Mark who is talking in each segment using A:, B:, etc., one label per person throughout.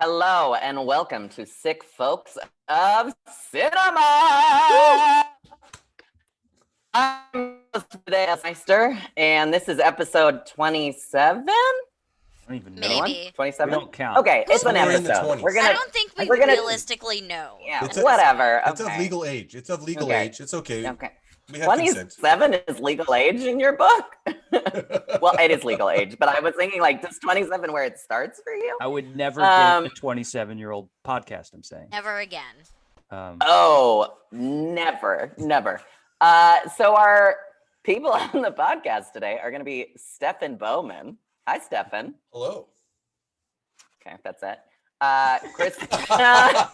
A: Hello and welcome to Sick Folks of Cinema. I'm today Ellis Hoffmeister, and this is episode 27.
B: I don't even know.
C: Maybe.
A: 27?
B: We don't count.
A: Okay, it's an
D: Somewhere in the
A: episode.
D: 20s.
C: I don't think we
A: we're gonna-
C: realistically know.
A: Yeah,
D: It's
A: whatever.
D: It's of legal age. It's of legal
A: Okay.
D: age. It's okay.
A: Okay.
D: We have consent.
A: 27 is legal age in your book? Well, it is legal age, but I was thinking, like, does 27 where it starts for you?
B: I would never date a 27-year-old podcast, I'm saying.
C: Never again.
A: Oh, never. So our people on the podcast today are going to be Stefan Bowman. Hi, Stefan.
D: Hello.
A: Okay, that's it. Christina.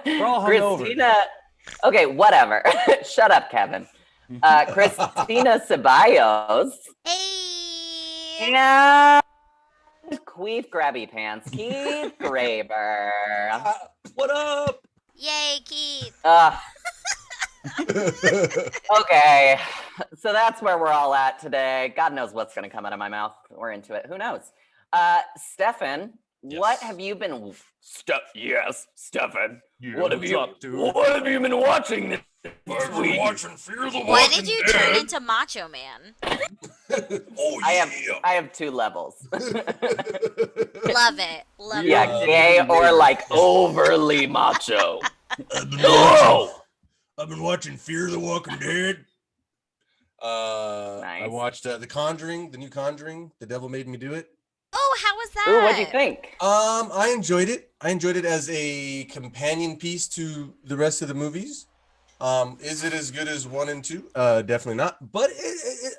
B: We're all hungover.
A: Christina. Okay, whatever. Shut up, Kevin. Christina Ceballos.
C: Hey!
A: And Queef Grabby Pants. Keith Graber.
B: What up?
C: Yay, Keith!
A: Okay, so that's where we're all at today. God knows what's going to come out of my mouth. We're into it. Who knows? Stefan, what have you been... Yes, Stefan. What have you been watching this week?
D: Watching Fear the
C: Why did you turn into Macho Man?
D: Oh,
A: I have two levels.
C: Love it. Love
A: Yeah,
C: it.
A: gay or like overly macho.
D: I've been watching Fear the Walking Dead.
A: Nice.
D: I watched The Conjuring, the new Conjuring. The Devil Made Me Do It.
C: Oh, how was that?
A: Ooh, what'd you think?
D: I enjoyed it. I enjoyed it as a companion piece to the rest of the movies. Is it as good as 1 and 2? Definitely not. But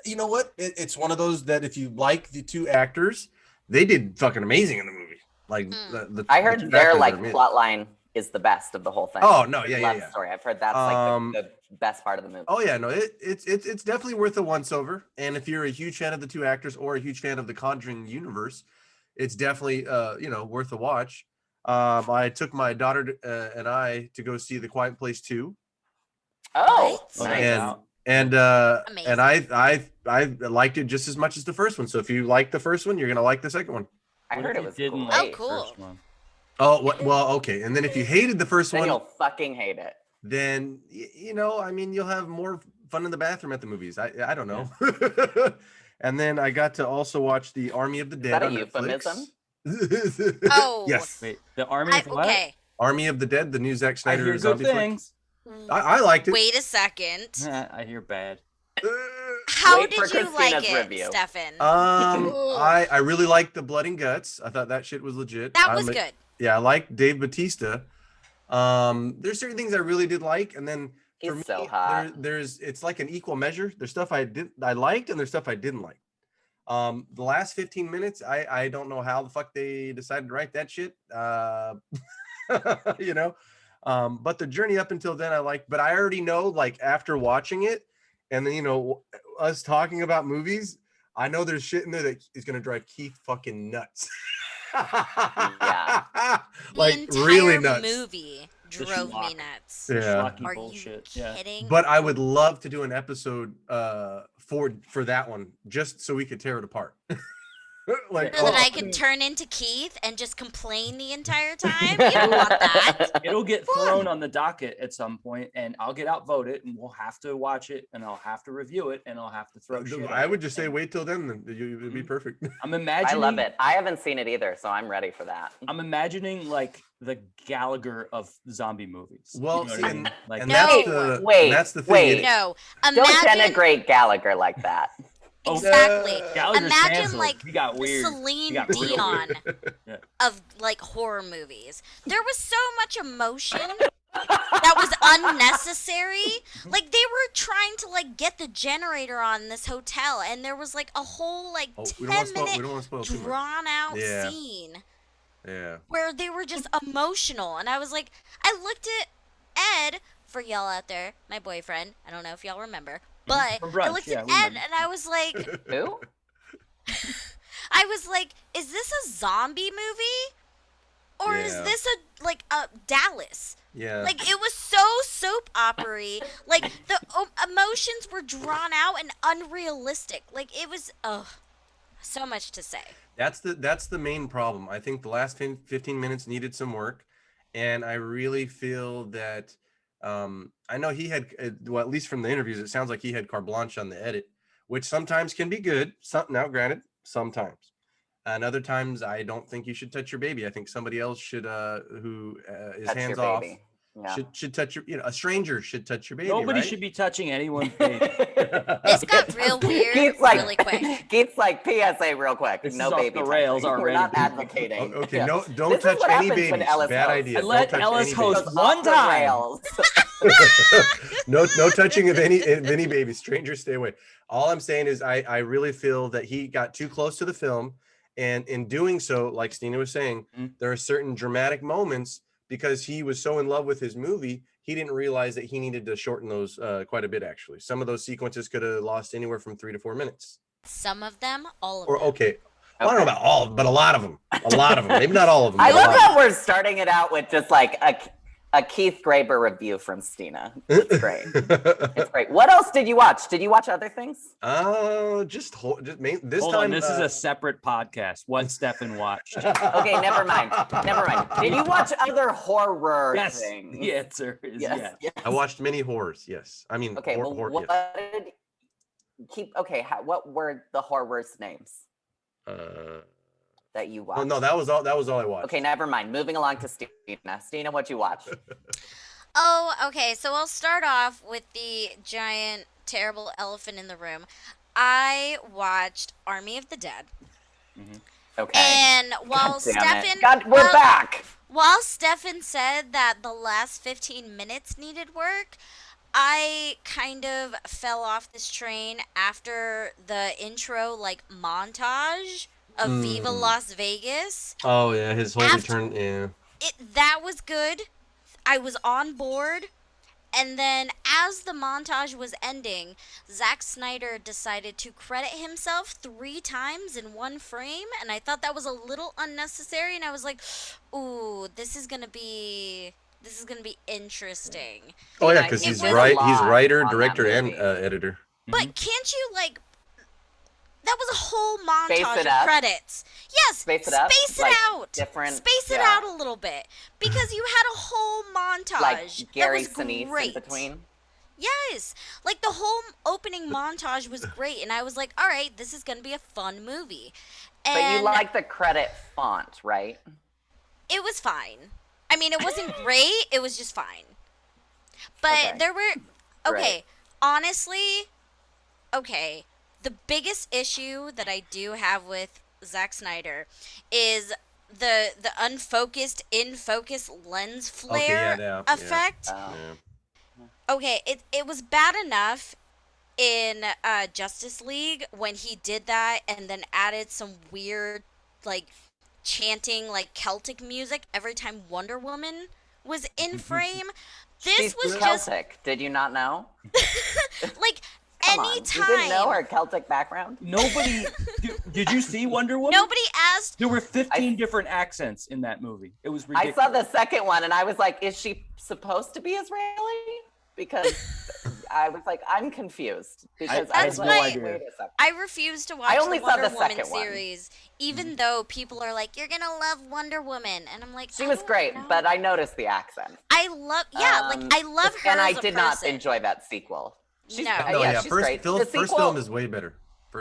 D: you know what? It's one of those that if you like the two actors, they did fucking amazing in the movie. Like
A: I heard
D: the two
A: their
D: actors
A: like
D: are amazing.
A: plot line is the best of the whole thing.
D: Oh no,
A: The
D: yeah.
A: love story. I've heard that's like the best part of the movie.
D: Oh yeah, no, it's definitely worth a once over. And if you're a huge fan of the two actors or a huge fan of the Conjuring universe, it's definitely worth a watch. I took my daughter and I to go see The Quiet Place 2.
A: Oh,
C: Nice.
A: nice.
D: And I liked it just as much as the first one. So if you like the first one, you're gonna like the second one.
A: I heard it was
B: didn't
A: great.
C: Oh,
B: like the
C: cool.
B: first one.
D: Oh well, okay. And then if you hated the first
A: Then
D: one,
A: you'll fucking hate it.
D: then you'll have more fun in the bathroom at the movies. I don't know. And then I got to also watch the Army of the Dead.
A: that a
D: on
A: euphemism?
D: Netflix.
C: Oh.
D: Yes.
B: Wait, the Army of what?
C: Okay.
D: Army of the Dead, the new Zack
B: I
D: Snyder
B: hear good
D: zombie flick.
B: things.
D: I liked it.
C: Wait a second.
B: I hear bad.
C: How
A: Wait for
C: did you like
A: Christina's
C: it,
A: review.
C: Stefan?
D: I really liked the blood and guts. I thought that shit was legit.
C: That was good.
D: Yeah, I like Dave Bautista. There's certain things I really did like, and then for
A: He's
D: me,
A: so hot.
D: it's like an equal measure. There's stuff I liked, and there's stuff I didn't like. The last 15 minutes, I don't know how the fuck they decided to write that shit. But the journey up until then I like, but I already know, like, after watching it and then us talking about movies, I know there's shit in there that is gonna drive Keith fucking nuts.
A: Yeah.
D: Like
C: the entire
D: really nuts.
C: movie drove me
B: schlock.
C: nuts.
D: Yeah.
B: Schlocky
C: Are
B: bullshit.
C: you
B: Yeah.
C: kidding?
D: But I would love to do an episode for that one, just so we could tear it apart. Like,
C: so that I could turn into Keith and just complain the entire time? You don't want that.
B: It'll get thrown on the docket at some point, and I'll get outvoted, and we'll have to watch it, and I'll have to review it, and I'll have to throw shit.
D: I
B: at
D: would
B: it.
D: just say wait till then it'd be perfect.
B: I'm
A: I
B: imagining.
A: love it. I haven't seen it either, so I'm ready for that.
B: I'm imagining like the Gallagher of zombie movies.
D: Well,
B: You know
D: see,
B: what I mean? Like
D: and
C: No.
D: that's the thing.
A: Wait.
C: No.
A: Don't
C: Imagine
A: denigrate Gallagher like that.
C: exactly.
B: Gallagher's
C: Imagine
B: canceled.
C: like
B: He got
C: the
B: weird.
C: Celine
B: He got real
C: Dion
B: Yeah.
C: of like horror movies. There was so much emotion that was unnecessary. Like they were trying to like get the generator on this hotel, and there was like a whole like
D: we don't want
C: 10
D: to
C: minute
D: spoil too much.
C: drawn out
D: Yeah.
C: scene
D: Yeah.
C: where they were just emotional, and I was like, I looked at Ed, for y'all out there, my boyfriend. I don't know if y'all remember, but
B: From Brunch,
C: I looked
B: yeah,
C: at
B: we
C: Ed
B: remember.
C: and I was like,
A: Who?
C: I was like, is this a zombie movie? Or is
D: Yeah.
C: this a Dallas?
D: Yeah.
C: Like it was so soap opery. Like the emotions were drawn out and unrealistic. Like it was so much to say.
D: That's the main problem. I think the last 15 minutes needed some work, and I really feel that I know he had well, at least from the interviews, it sounds like he had carte blanche on the edit, which sometimes can be good. Now, granted, sometimes. And other times, I don't think you should touch your baby. I think somebody else should, who is
A: Touch your
D: hands off,
A: baby. Yeah.
D: should touch your, a stranger should touch your baby.
B: Nobody
D: right?
B: should be touching anyone's baby.
C: This got real weird
A: Keith's like,
C: really quick.
A: Keith's like, PSA real quick.
B: This
A: no
B: is off
A: baby
B: the rails
A: touching. We're
B: already.
A: not advocating.
D: Okay,
A: Yeah.
D: no, don't
A: This is
D: touch
A: what
D: any
A: happens when
D: babies.
A: Ellis
D: Bad
A: hosts.
D: idea.
B: I
D: Don't
B: let
D: touch
B: Ellis
D: any
B: host
A: Goes
B: one
A: off the
B: time.
A: rails.
D: no touching of any babies. Strangers, stay away. All I'm saying is I really feel that he got too close to the film, and in doing so, like Stina was saying, there are certain dramatic moments because he was so in love with his movie, he didn't realize that he needed to shorten those quite a bit. Actually, some of those sequences could have lost anywhere from 3 to 4 minutes.
C: Some of them, all of
D: Or
C: them.
D: okay, well, I don't know about all, but a lot of them. Maybe not all of them.
A: I
D: but a lot
A: love
D: of
A: how we're starting it out with just like a Keith Graber review from Stina. It's great. It's great. What else did you watch? Did you watch other things?
D: Just this
B: Hold
D: time.
B: on, this is a separate podcast. What Stefan watched.
A: Okay, never mind. Never mind. Did you watch other horror
B: Yes,
A: things?
B: the answer is yes.
D: I watched many horrors. Yes, I mean.
A: Okay, well, what
D: yes.
A: did what were the horrors names that you watched?
D: Oh no, that was all I watched.
A: Okay, never mind. Moving along to Stina. Stina, what'd you watch?
C: Oh, okay. So I'll start off with the giant, terrible elephant in the room. I watched Army of the Dead.
A: Okay.
C: And while
A: God damn it.
C: Stefan,
A: God, we're back.
C: While Stefan said that the last 15 minutes needed work, I kind of fell off this train after the intro montage of Viva Las Vegas.
D: Oh yeah, his whole return. Yeah.
C: That was good. I was on board. And then as the montage was ending, Zack Snyder decided to credit himself 3 times in one frame, and I thought that was a little unnecessary, and I was like, ooh, this is gonna be interesting.
D: Oh yeah, because he's writer, director, and editor.
C: But can't you that was a whole
A: Space
C: montage
A: it
C: of
A: up?
C: credits. Yes,
A: Space it up?
C: space it
A: Like,
C: out.
A: different-
C: Space it
A: yeah.
C: out a little bit because you had a whole montage.
A: Like Gary
C: that was
A: Sinise
C: great.
A: in between.
C: Yes, the whole opening montage was great, and I was like, all right, this is gonna be a fun movie. And
A: But you like the credit font, right?
C: it was fine. I mean, it wasn't great. It was just fine. But
A: Okay.
C: there were
A: Great.
C: honestly, the biggest issue that I do have with Zack Snyder is the unfocused in focus lens flare effect. Okay, it was bad enough in Justice League when he did that and then added some weird chanting Celtic music every time Wonder Woman was in frame. This
A: She's
C: was
A: Celtic. Did you not know?
C: just
A: Come on.
C: anytime.
A: You didn't know her Celtic background?
B: Nobody. Did you see Wonder Woman?
C: Nobody asked.
B: There were 15 different accents in that movie. It was
A: I
B: ridiculous.
A: saw the second one and I was like, is she supposed to be Israeli? Because I was like, I'm confused. Because I was
C: That's
A: like,
C: why-
B: idea.
A: wait a second.
C: I refuse to watch
A: I only
C: the
A: saw
C: Wonder
A: the
C: Woman
A: second one.
C: series, even though people are like, "You're gonna love Wonder Woman," and I'm like,
A: She
C: I
A: was
C: don't
A: great,
C: know.
A: but I noticed the accent.
C: I love, I love her.
A: And I
C: as a
A: did not
C: person.
A: enjoy that sequel. She's,
C: No.
D: No, yeah,
A: she's
D: first
A: great.
D: film,
A: The
D: first
A: sequel-
D: film is way better.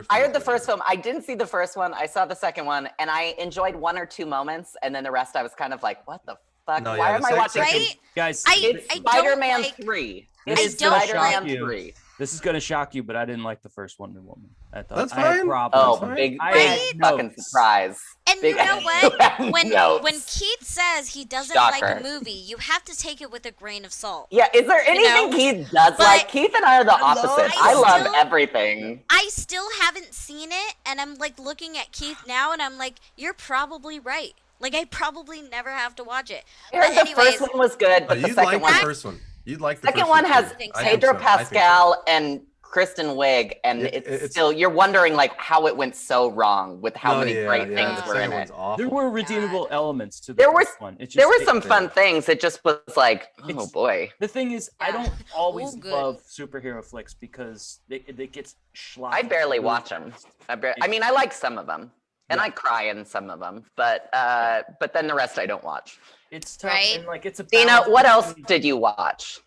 A: I heard the first film. I didn't see the first one. I saw the second one, and I enjoyed 1 or 2 moments, and then the rest I was kind of like, what the fuck?
D: No,
A: Why
D: yeah,
A: am
D: the
A: I watching?
C: Right?
B: Guys,
A: It's
C: I don't
A: Spider-Man
C: like-
A: 3.
B: This
C: I
A: It's
B: is gonna
C: don't
A: Spider-Man
B: shock you.
A: 3.
B: This is gonna shock you, but I didn't like the first Wonder Woman. I thought
D: That's
B: I had
D: fine.
B: problems.
A: Oh,
D: fine.
A: big
B: I
C: had
A: fucking
B: notes.
A: surprise.
C: And
A: Big
C: you know what? When
A: notes.
C: Keith says he doesn't like
A: Shocker.
C: a movie, you have to take it with a grain of salt.
A: Yeah, is there anything
C: know?
A: Keith does
C: But
A: like? Keith and I are the opposite. I love
C: still-
A: everything.
C: I still haven't seen it, and I'm looking at Keith now, and I'm like, you're probably right. I probably never have to watch it.
A: I heard
C: But
A: the first
C: anyways,
A: one was good, but the
D: You'd
A: second
D: like the
A: one,
D: first one. You'd like the
A: second
D: first
A: one has
D: too.
C: think
D: I
C: so.
D: think
A: Pedro
D: so. I think so.
A: Pascal and Kristen Wiig, and
D: It-
A: it's
D: it's-
A: still you're wondering how it went so wrong with how
D: No,
A: many
D: yeah,
A: great
D: yeah,
A: things
D: the
A: were in
D: second
A: it.
D: one's awful.
B: There were redeemable elements to the
A: There
B: first one. It just
A: There were
B: didn't
A: some
B: fit.
A: fun things. It just was like, oh
B: It's-
A: boy.
B: The thing is, I
C: Yeah.
B: don't always
C: Ooh, good.
B: love superhero flicks because it gets schlocky.
A: I barely watch them. I mean, I like some of them. And I cry in some of them, but then the rest I don't watch.
B: It's tough.
C: Right?
B: And like it's a
A: Dina,
B: balance
A: what else
B: between-
A: did you watch?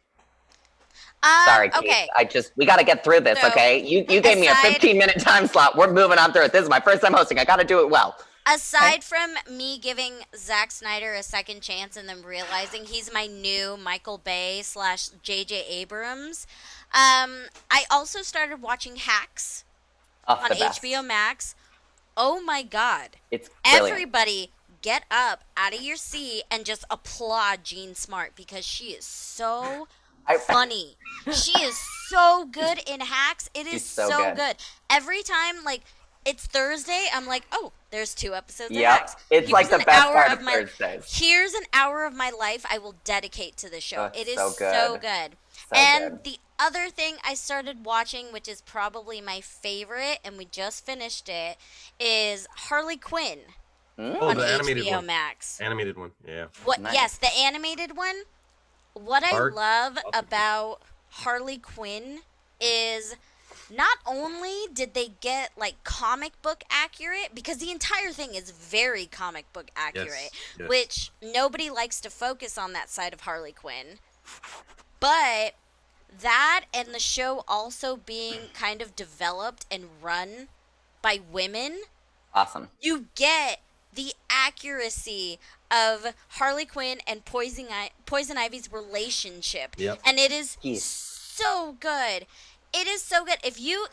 A: Sorry, Keith.
C: Okay.
A: We got to get through this,
C: So,
A: okay? You gave me a
C: aside-
A: 15-minute time slot. We're moving on through it. This is my first time hosting. I got to do it well.
C: Aside from me giving Zack Snyder a second chance and then realizing he's my new Michael Bay / J.J. Abrams, I also started watching Hacks on
A: The best.
C: HBO Max. Oh my God.
A: It's brilliant.
C: Everybody get up out of your seat and just applaud Jean Smart because she is so funny. She is so good in Hacks. It is
A: She's so
C: so
A: good.
C: good. Every time, like, it's Thursday, I'm like, oh, there's 2 episodes of
A: Yep.
C: Hacks.
A: It's like
C: Here's
A: the
C: an
A: best
C: hour
A: part
C: of
A: of
C: my-
A: Thursdays.
C: Here's an hour of my life I will dedicate to the show.
A: Oh,
C: It is
A: so
C: so
A: good.
C: good.
A: So
C: And
A: good.
C: the other thing I started watching, which is probably my favorite, and we just finished it, is Harley Quinn
D: Oh,
C: on
D: the animated
C: HBO
D: one.
C: Max.
D: Animated one. Yeah.
C: What?
A: Nice.
C: Yes, the animated one. What I
D: Art.
C: love about Harley Quinn is not only did they get like comic book accurate, because the entire thing is very comic book accurate,
D: yes.
C: which nobody likes to focus on that side of Harley Quinn. But that and the show also being kind of developed and run by women,
A: Awesome.
C: you get the accuracy of Harley Quinn and Poison Ivy's relationship.
D: Yep.
C: And it is
A: Yes.
C: so good. It is so good. If you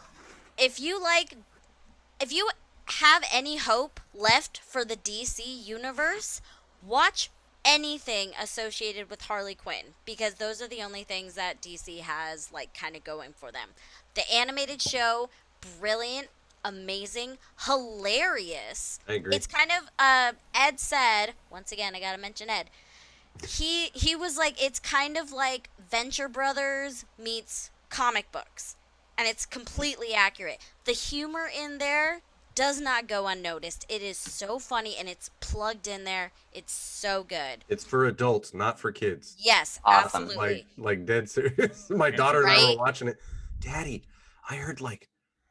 C: have any hope left for the DC universe, watch anything associated with Harley Quinn, because those are the only things that DC has like kind of going for them. The animated show, brilliant, amazing, hilarious.
D: I agree.
C: It's kind of Ed said, once again I got to mention Ed. He was like, it's kind of like Venture Brothers meets comic books, and it's completely accurate. The humor in there does not go unnoticed. It is so funny, and it's plugged in there. It's so good.
D: It's for adults, not for kids.
C: Yes,
A: Awesome.
C: absolutely.
D: Like dead serious. My daughter and I were
C: Right?
D: watching it. Daddy, I heard like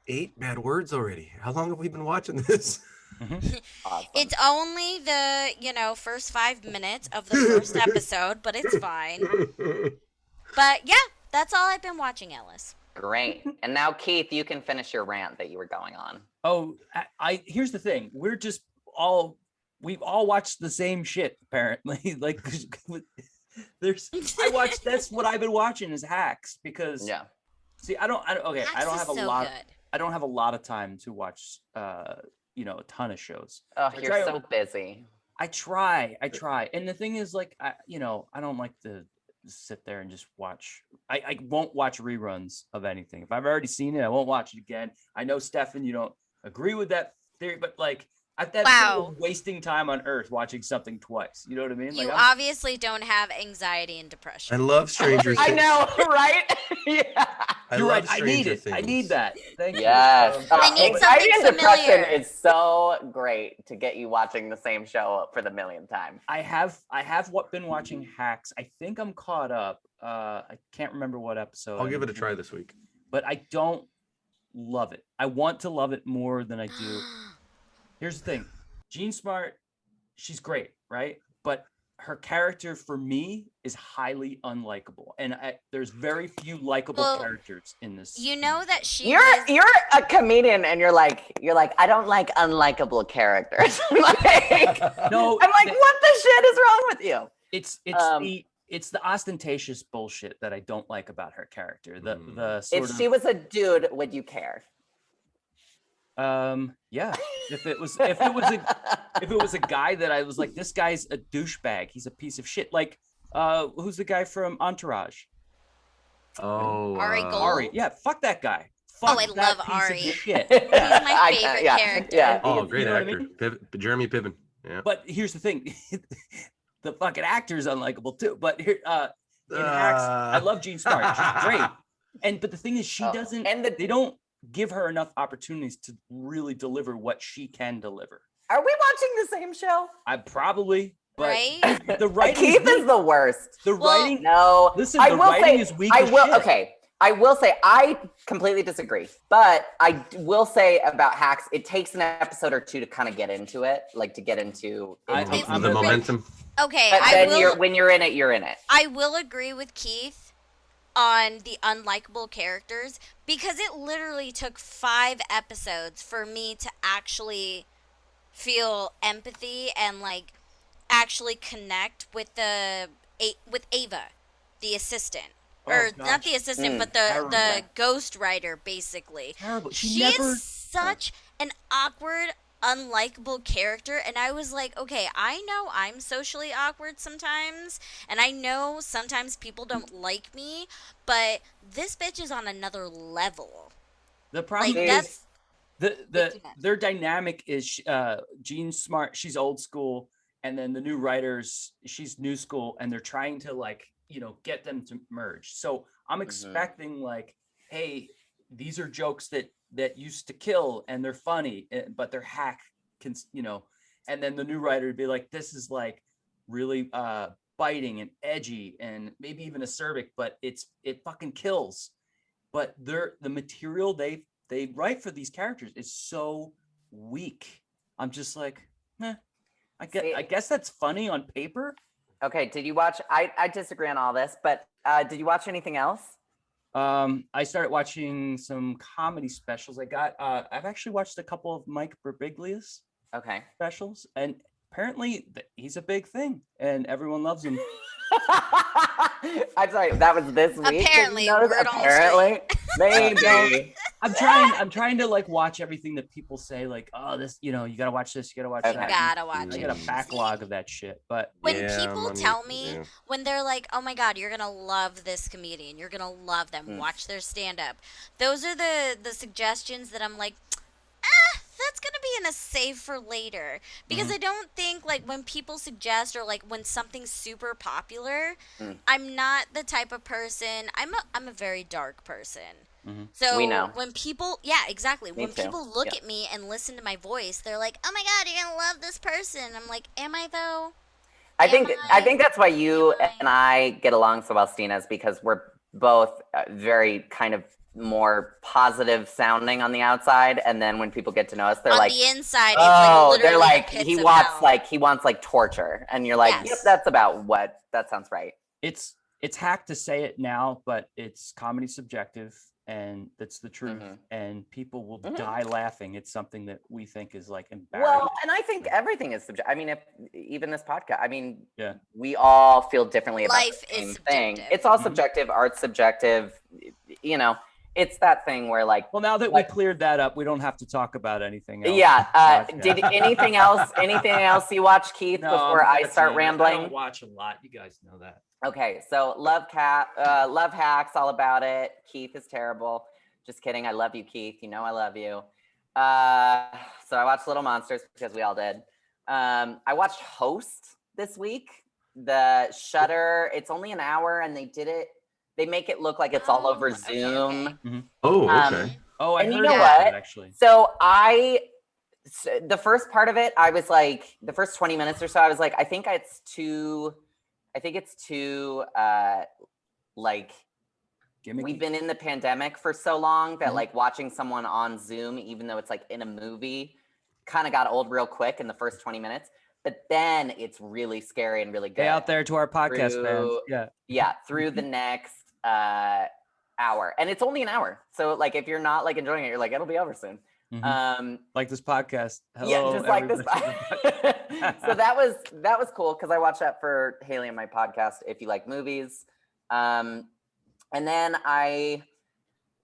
D: 8 bad words already. How long have we been watching this?
A: Awesome.
C: It's only the, first 5 minutes of the first episode, but it's fine. But yeah, that's all I've been watching, Ellis.
A: Great. And now, Keith, you can finish your rant that you were going on.
B: Oh, I here's the thing. We've all watched the same shit apparently. Like that's what I've been watching is Hacks, because
A: Yeah.
B: see, I don't
C: Hacks
B: I don't
C: is
B: have a
C: so
B: lot.
C: good.
B: I don't have a lot of time to watch a ton of shows.
A: Oh,
B: I
A: you're
B: try-
A: so busy.
B: I try. And the thing is, like, I don't like to sit there and just watch. I won't watch reruns of anything. If I've already seen it, I won't watch it again. I know, Stefan, you don't agree with that theory, but like, that's
C: Wow.
B: wasting time on Earth watching something twice. You know what I mean?
C: You
B: Like,
C: obviously don't have anxiety and
D: I
C: depression.
D: love Stranger Things.
A: I know, right? Yeah.
B: you're
D: love
B: right. I
D: Stranger
B: need it. I
D: Things.
B: need that. Thank
A: Yes.
B: you.
C: I need
A: anxiety
C: something
A: and depression
C: familiar.
A: is so great to get you watching the same show for the millionth time.
B: I have been watching Hacks. I think I'm caught up. I can't remember what episode.
D: I'll give it a try this week.
B: But I don't love it. I want to love it more than I do. Here's the thing. Jean Smart, she's great, right? But her character for me is highly unlikable. And there's very few likable
C: Well,
B: characters in this.
C: You know that she
A: You're
C: was...
A: you're a comedian and you're like I don't like unlikable characters. Like,
B: No,
A: I'm like, what the shit is wrong with you?
B: it's the ostentatious bullshit that I don't like about her character. The sort
A: If she was a dude, would you care?
B: yeah. If it was a guy that I was like, this guy's a douchebag, he's a piece of shit. Like, who's the guy from Entourage?
D: Oh,
C: Ari Gold.
B: Ari. Yeah, fuck that guy.
C: Oh,
B: Fuck
C: I
B: that
C: love
B: piece
C: Ari.
B: Of shit.
C: He's my
A: I
C: favorite
A: can't- yeah,
C: character.
A: yeah.
D: Oh,
B: You
D: great
B: know what I
D: actor.
B: mean?
D: Jeremy Piven. Yeah.
B: But here's the thing. The fucking actor's unlikable too. But here in Hacks, I love Jean Smart. She's great. But the thing is, she doesn't,
A: and
B: they don't give her enough opportunities to really deliver what she can deliver.
A: Are we watching the same show?
B: I probably, but
C: Right?
B: the writing
A: Keith is the worst.
B: the
C: Well,
B: writing
A: No,
B: Listen,
A: I
B: the
A: will
B: writing
A: say,
B: is weak
A: I
B: as
A: will.
B: shit.
A: Okay, I will say I completely disagree, but I will say about Hacks, it takes an episode or two to kind of get into it, like to get into
D: The momentum.
C: Okay,
A: But then when you're in it, you're in it.
C: I will agree with Keith on the unlikable characters because it literally took 5 episodes for me to actually feel empathy and like actually connect with with Ava, the assistant. Not the assistant, but the ghostwriter, basically.
B: Terrible.
C: She is such an awkward, unlikable character, and I was like, okay, I know I'm socially awkward sometimes, and I know sometimes people don't like me, but this bitch is on another level.
B: The problem is their dynamic is Jean Smart, she's old school, and then the new writers, she's new school, and they're trying to like, get them to merge. So I'm expecting like, hey, these are jokes that used to kill and they're funny, but they're hack, and then the new writer would be like, this is like really biting and edgy and maybe even acerbic, but it fucking kills. But the material they write for these characters is so weak. I'm just like, I guess that's funny on paper.
A: Okay, did you watch? I disagree on all this, but did you watch anything else?
B: I started watching some comedy specials. I've actually watched a couple of Mike Birbiglia's specials, and apparently he's a big thing, and everyone loves him.
A: I'm sorry, that was this week.
C: Apparently,
A: maybe.
B: I'm trying to like watch everything that people say, like, oh, this, you gotta watch this, you gotta watch that.
C: Gotta watch
B: I got a backlog of that shit. But
C: when people tell me, when they're like, oh my god, you're gonna love this comedian, you're gonna love them, watch their stand-up, those are the suggestions that I'm like, that's gonna be in a save for later, because I don't think like when people suggest or like when something's super popular, I'm not the type of person. I'm a very dark person. So
A: we know.
C: when people, exactly. When people look at me and listen to my voice, they're like, "Oh my god, you're gonna love this person." I'm like, "Am I though?"
A: I think that's why you and I get along so well, Stina, is because we're both very kind of more positive sounding on the outside, and then when people get to know us, they're
C: on the inside,
A: oh,
C: it's like
A: they're like
C: the
A: he
C: pits
A: wants like torture, and you're like, yep, that's about what that sounds right.
B: It's hack to say it now, but it's comedy subjective, and that's the truth, and people will die laughing. It's something that we think is like embarrassing.
A: Well, and I think everything is subjective. I mean, even this podcast, I mean, we all feel differently about
C: life
A: the same
C: is
A: thing.
C: subjective.
A: It's all subjective. Art's subjective. It's that thing where like.
B: Well, now that we cleared that up, we don't have to talk about anything else.
A: Yeah. Did anything else? Anything else you watch, Keith? Before I start rambling.
B: I don't watch a lot. You guys know that.
A: Okay, so love Hacks, all about it. Keith is terrible. Just kidding. I love you, Keith. You know I love you. So I watched Little Monsters because we all did. I watched Host this week. The Shudder. It's only an hour, and they make it look like it's all over Zoom.
C: Okay.
D: Oh, okay.
B: I
A: and
B: heard
A: you know
B: that
A: what?
B: Actually.
A: So the first part of it, I was like, the first 20 minutes or so, I was like, I think it's too like
B: Gimmicky.
A: We've been in the pandemic for so long that like watching someone on Zoom, even though it's like in a movie, kind of got old real quick in the first 20 minutes. But then it's really scary and really good.
B: Stay out there to our podcast fans.
A: Yeah, through the next hour. And it's only an hour. So like if you're not like enjoying it, you're like, it'll be over soon.
B: Like this podcast. Hello,
A: yeah, just like this. So that was cool because I watched that for Haley and my podcast, If You Like Movies. And then I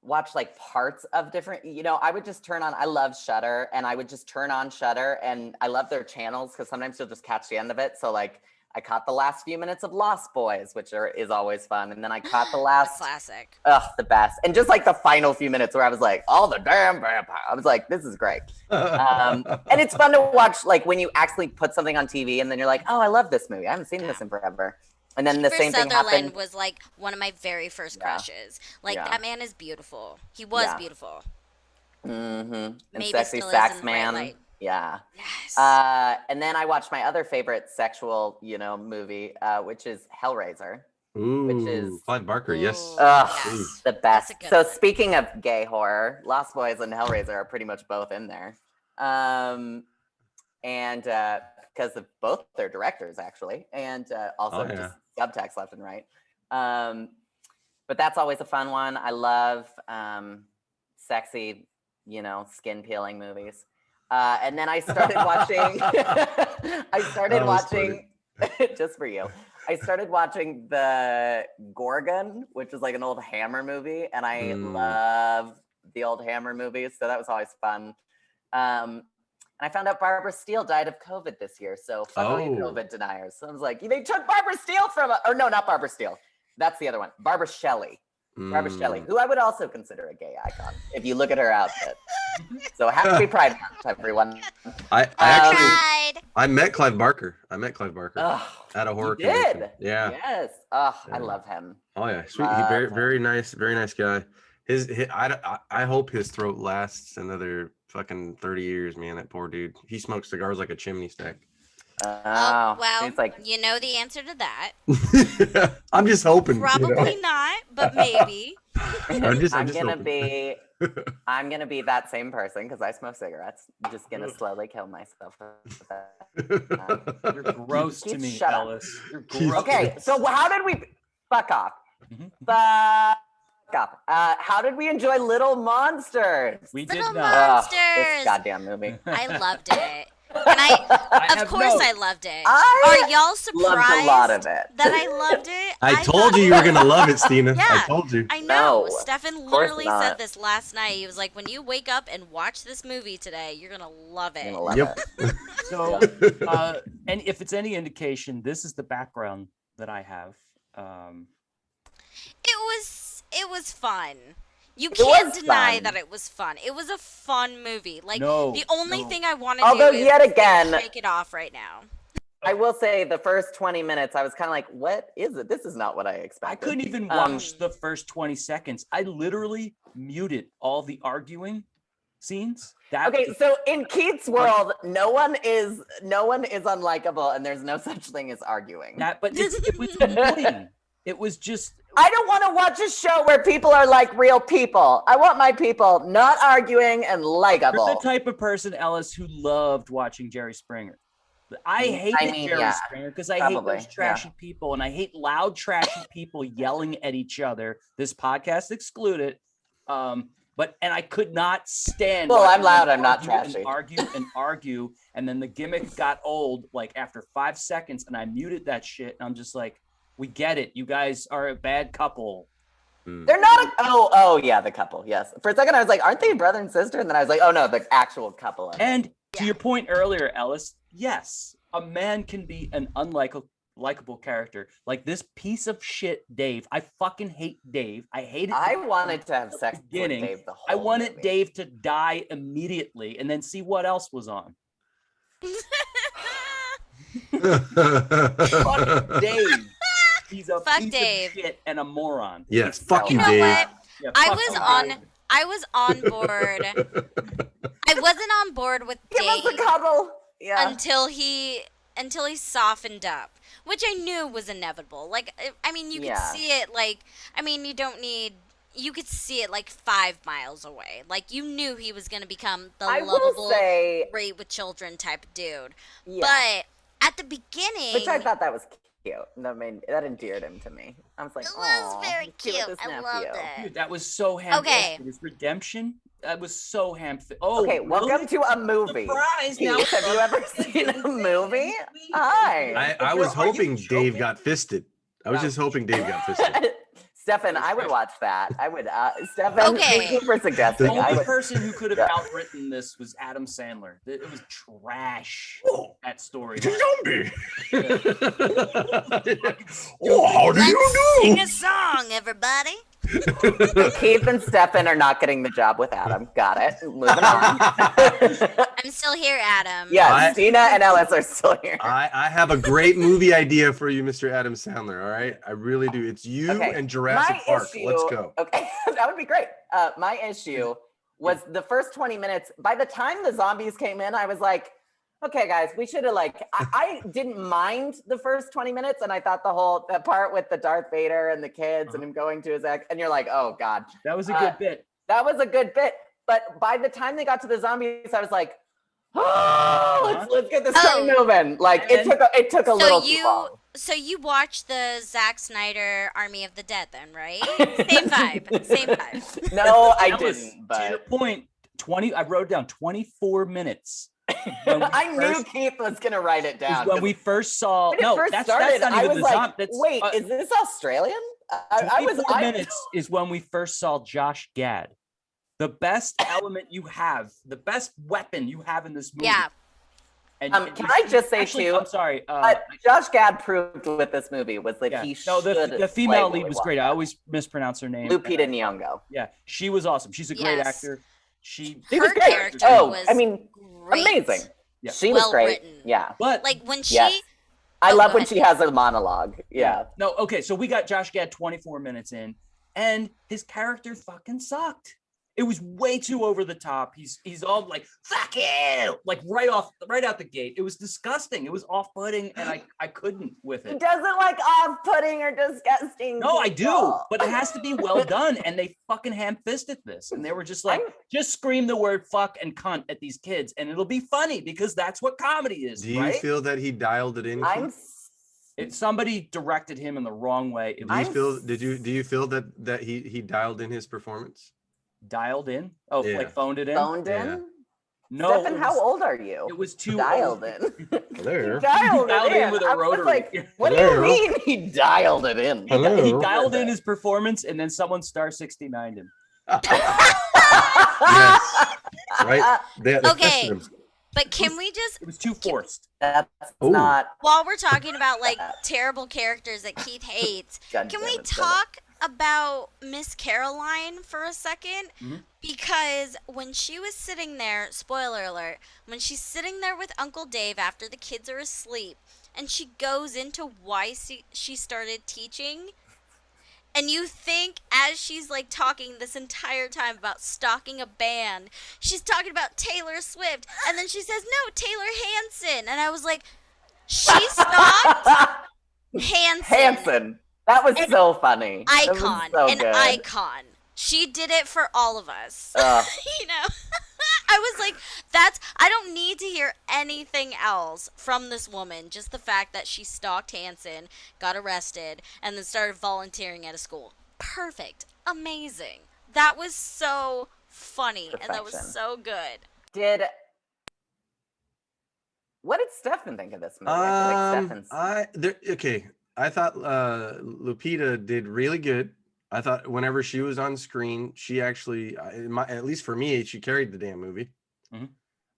A: watched like parts of different, I would just I love Shudder, and I would just turn on Shudder, and I love their channels because sometimes you'll just catch the end of it. So like I caught the last few minutes of Lost Boys, which is always fun. And then I caught the last
C: classic.
A: The best. And just like the final few minutes where I was like, all the damn vampire. I was like, this is great. And it's fun to watch, like when you actually put something on TV and then you're like, oh, I love this movie. I haven't seen this in forever. And then the same thing happened.
C: Was like one of my very first crushes. Like that man is beautiful. He was beautiful.
A: And
C: maybe
A: Sexy
C: still
A: Sax
C: is in the
A: Man.
C: right light.
A: Yeah.
C: Yes.
A: And then I watched my other favorite sexual, movie, which is Hellraiser. which is
D: Clive Barker. Yes.
C: Ooh,
A: the
C: That's
A: best.
C: a good
A: So
C: one.
A: speaking of gay horror, Lost Boys and Hellraiser are pretty much both in there. And because of both their directors actually, and also just subtext left and right. But that's always a fun one. I love sexy, skin peeling movies. And then I started watching. Just for you. I started watching the Gorgon, which is like an old Hammer movie, and I love the old Hammer movies, so that was always fun. And I found out Barbara Steele died of COVID this year, so fuck all you COVID deniers. So I was like, they took Barbara Steele or no, not Barbara Steele. That's the other one, Barbara Shelley. Barbara Shelley, who I would also consider a gay icon if you look at her outfit. So happy Pride Month, everyone.
D: I met Clive Barker. At a horror convention.
A: Did?
D: Yeah.
A: Yes. Oh, yeah. I love him.
D: Oh yeah, sweet. He very nice guy. I hope his throat lasts another fucking 30 years, man. That poor dude. He smokes cigars like a chimney stack.
C: Well, you know the answer to that.
D: I'm just hoping.
C: Probably not, but maybe.
A: I'm gonna be that same person because I smoke cigarettes. I'm just gonna slowly kill myself.
B: You're gross to me, Ellis. You're gross.
A: Okay, so how did we fuck off? Fuck off. How did we enjoy Little Monsters?
B: We did
C: Little
B: not.
C: Monsters.
A: This goddamn movie.
C: I loved it. And I loved it. Are y'all surprised
A: loved a lot of it.
C: that I loved it?
D: I told you were gonna love it, Stina.
C: Yeah,
D: I told you.
C: I know.
A: No,
C: Stefan literally said this last night. He was like, when you wake up and watch this movie today, you're gonna love it.
D: Yep.
B: So, and if it's any indication, this is the background that I have.
C: It was fun. You can't deny that it was fun. It was a fun movie. Like, the only thing I want to do is
A: yet again,
C: shake it off right now.
A: I will say the first 20 minutes, I was kind of like, what is it? This is not what I expected.
B: I couldn't even watch the first 20 seconds. I literally muted all the arguing scenes.
A: So in Keith's world, no one is unlikable, and there's no such thing as arguing.
B: But it was annoying. It was just.
A: I don't want to watch a show where people are like real people. I want my people not arguing and likable.
B: You're the type of person, Ellis, who loved watching Jerry Springer. I hated Jerry Springer because I hate those trashy people, and I hate loud, trashy people yelling at each other. This podcast excluded. But I could not stand.
A: Well, I'm loud. I'm not trashy.
B: Argue, and then the gimmick got old. Like after 5 seconds, and I muted that shit. And I'm just like, we get it. You guys are a bad couple.
A: They're not the couple. Yes. For a second, I was like, aren't they brother and sister? And then I was like, oh no, the actual couple.
B: And to your point earlier, Ellis, yes, a man can be an unlikable character. Like this piece of shit, Dave. I fucking hate Dave. I hate it.
A: I wanted to have sex with Dave the whole
B: I wanted
A: movie.
B: Dave to die immediately and then see what else was on. Fuck Dave. He's a piece of shit and a moron.
D: Yes, fuck you,
C: know
D: Dave.
C: What?
B: Yeah,
C: I was on board. I wasn't on board with Dave.
A: Give us a cuddle. Yeah.
C: Until he softened up, which I knew was inevitable. Like, I mean, you could see it. Like, I mean, you could see it like 5 miles away. Like, you knew he was going to become the lovable, great with children type of dude. Yeah. But at the beginning,
A: which I thought that was cute. I mean, that endeared him to me. I was like,
C: it was very cute. I loved it.
B: Dude, that was so ham.
C: Okay.
B: His redemption. That was so ham.
A: Okay, welcome to a movie.
B: Surprise!
A: Now, have you ever seen a movie? Hi.
D: I was hoping Dave got fisted. I was just hoping Dave got fisted.
A: Stefan, I would watch that. I would. Stefan, thank you for suggesting.
B: The only person who could have outwritten this was Adam Sandler. It was trash. That story.
D: Zombie. How do you do?
C: Sing a song, everybody.
A: Keith and Stefan are not getting the job with Adam. Got it. Moving on.
C: I'm still here, Adam.
A: Yeah, Stina and Ellis are still here.
D: I have a great movie idea for you, Mr. Adam Sandler. All right, I really do. It's you and Jurassic Park. Let's go.
A: Okay, that would be great. My issue was the first 20 minutes. By the time the zombies came in, I was like, okay, guys, we should have I didn't mind the first 20 minutes, and I thought that part with the Darth Vader and the kids and him going to his ex, and you're like, oh god,
B: That was a good bit.
A: That was a good bit, but by the time they got to the zombies, I was like, oh, let's get this thing moving. Like it took a little too long.
C: So you watched the Zack Snyder Army of the Dead then, right? Same vibe.
A: No, I didn't. But
B: to your point, I wrote down 24 minutes.
A: I knew Keith was gonna write it down.
B: When we first saw, that's not even
A: I was
B: the
A: like,
B: zombie.
A: wait, is this Australian?
B: 24 minutes is when we first saw Josh Gad. The best element you have, the best weapon you have in this movie.
C: Yeah.
A: And can I just say too?
B: I'm sorry.
A: Josh Gad proved with this movie was that he should.
B: The female lead was great. I always mispronounce her name.
A: Lupita Nyong'o.
B: Yeah, she was awesome. She's a great actor. She
C: was
A: great.
C: Character was great.
A: Amazing.
C: Yeah.
A: She was great.
C: Written.
A: Yeah.
C: But like when she.
A: I love when she has a monologue. Yeah.
B: No, okay, so we got Josh Gad 24 minutes in, and his character fucking sucked. It was way too over the top. He's all like, fuck you! Like right out the gate. It was disgusting. It was off-putting, and I couldn't with it.
A: He doesn't like off-putting or disgusting.
B: No, I do, but it has to be well done, and they fucking ham-fisted this. And they were just like, just scream the word fuck and cunt at these kids, and it'll be funny, because that's what comedy is,
E: Do you feel that he dialed it in?
B: Somebody directed him in the wrong way.
E: Do you feel that he dialed in his performance?
B: Dialed in? Oh, like phoned it in?
A: Phoned in?
E: Yeah.
B: No.
A: Stefan, how old are you?
B: It was too
A: dialed in.
E: Hello.
A: Dialed
B: in with a rotary.
A: Like, what do you mean he dialed it in?
E: Hello.
B: He dialed in his performance, and then someone star 69'd him.
E: Yes. Right?
C: Okay. But can we just...
B: It was too forced.
A: That's not...
C: While we're talking about, like, terrible characters that Keith hates, can we talk about Miss Caroline for a second?
B: Mm-hmm.
C: Because when she was sitting there, spoiler alert, when she's sitting there with Uncle Dave after the kids are asleep, and she goes into why she started teaching... And you think as she's like talking this entire time about stalking a band, she's talking about Taylor Swift, and then she says, no, Taylor Hanson. And I was like, she stalked Hanson.
A: That was so funny.
C: Icon.
A: Good.
C: Icon. She did it for all of us. You know? I was like, I don't need to hear anything else from this woman. Just the fact that she stalked Hanson, got arrested, and then started volunteering at a school. Perfect. Amazing. That was so funny. Perfection. And that was so good.
A: What did Stefan think of this movie? I feel like
E: I thought Lupita did really good. I thought whenever she was on screen, she actually, at least for me, she carried the damn movie.
B: Mm-hmm.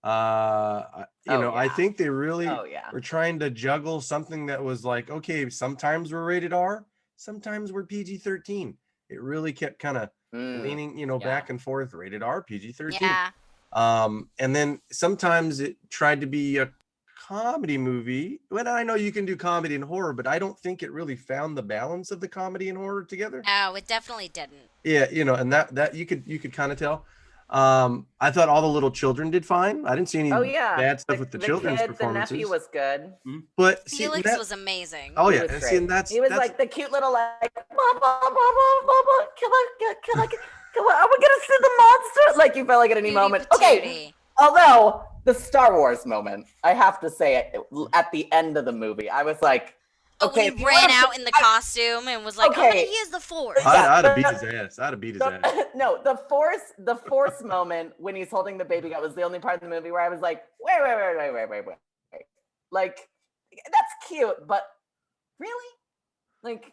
E: I think they really
A: were
E: trying to juggle something that was like, okay, sometimes we're rated R, sometimes we're PG-13. It really kept kind of leaning, back and forth, rated R, PG-13.
C: Yeah.
E: And then sometimes it tried to be a comedy movie. Well, I know you can do comedy and horror, but I don't think it really found the balance of the comedy and horror together.
C: No, it definitely didn't.
E: Yeah, and that you could kind of tell. I thought all the little children did fine. I didn't see any bad stuff with the children's performances.
A: The nephew was good.
E: But
C: Felix was amazing.
E: Oh yeah, and that's
A: he was like the cute little like, Mama, can I, are we gonna see the monster? Like you felt like at any moment. Okay. Although the Star Wars moment, I have to say, at the end of the movie, I was like, okay,
C: when he ran out in the costume and was like, "I'm gonna use the Force."
E: I'd have beat his ass. Ass.
A: No, the Force moment when he's holding the baby gut was the only part of the movie where I was like, wait. Like, that's cute, but really? Like,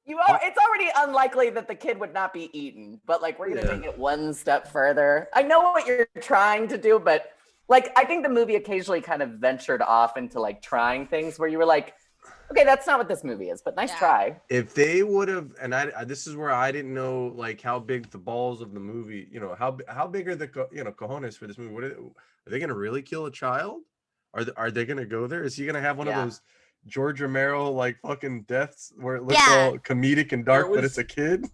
A: it's already unlikely that the kid would not be eaten, but like we're gonna take it one step further. I know what you're trying to do, but like I think the movie occasionally kind of ventured off into like trying things where you were like, okay, that's not what this movie is, but nice try.
E: If they would have, and this is where I didn't know like how big the balls of the movie, how big are the cojones for this movie? Are they gonna really kill a child? Are they gonna go there? Is he gonna have one of those George Romero like fucking deaths where it looks
C: Yeah.
E: all comedic and dark, but it's a kid.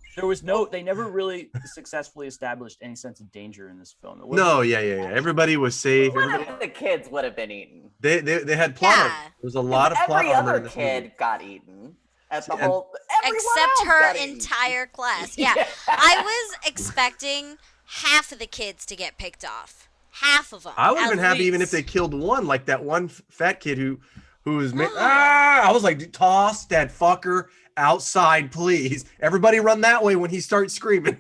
B: They never really successfully established any sense of danger in this film.
E: No, yeah. Everybody was safe.
A: One
E: Everybody,
A: of the kids would have been eaten.
E: they had plot.
C: Yeah.
E: Armor. There was a lot of plot
A: Every
E: armor
A: other
E: in this
A: kid
E: movie.
A: got eaten. At the
E: And-
A: whole, everyone
C: Except
A: else
C: her
A: got eaten.
C: entire class. Yeah.
A: Yeah.
C: I was expecting half of the kids to get picked off. Half of them.
E: I would have
C: at
E: been happy even if
C: least.
E: they killed one, like that one fat kid who was I was like, toss that fucker outside, please. Everybody run that way when he starts screaming.